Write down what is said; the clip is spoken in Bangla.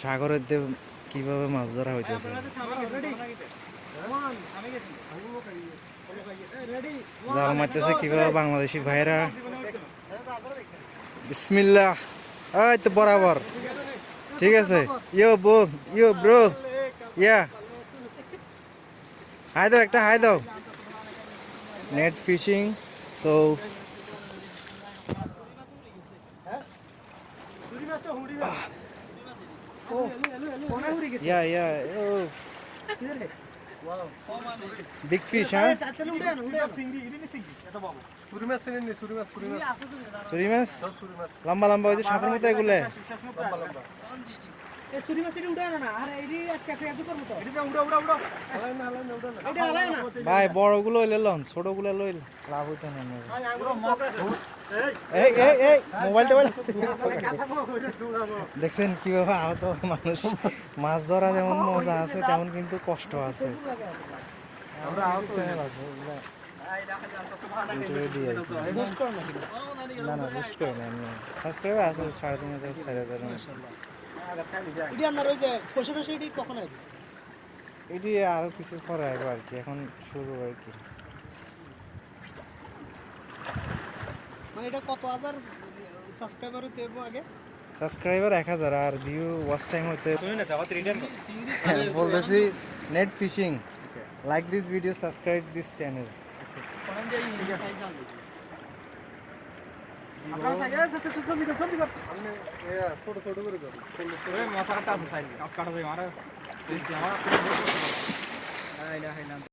সাগরের কিভাবে মাছ ধরা হইতেছে জাল মারতেছে কিভাবে বাংলাদেশি ভাইরা বিসমিল্লাহ এই তো বরাবর ঠিক আছে ইয়ো ব্রো ইয়া হাই দাও একটা হাই দাও net fishing so yeah oh big fish huh suri mas lamba lamba ওই যে সাপের মতো এগুলা এই সুরি মাছটি উড়ানো না আর এইডি আজকে কাছে করব তো এটা উড়া হালায় না এটা হালায় না ভাই বড়গুলো লই লন ছোটগুলো লই লাভ হইতো না এই মোবাইলটা দেখছেন কিভাবে আহত মানুষ মাছ ধরা যেমন মজা আছে তেমন কিন্তু কষ্ট আছে আমরা আহত হয়ে লাগবে না না বুঝ করে না আমি সাবস্ক্রাইবার আছে 3,500 এডি আপনার ওই যে পয়সা এডি কখন আইবে এডি আরো কিছু পরে আইবে আর কি এখন শুরু আর কি মানে এটা কত হাজার সাবস্ক্রাইবার হতে হবে আগে সাবস্ক্রাইবার 1000 আর ভিউ ওয়াচ টাইম হতে বলতেছি net fishing like this video subscribe this channel আপনারা সাইডে জলদি কর हमने ছোট ছোট করে কর মশাটা আছে সাইজ কাট কাটা যায় মারা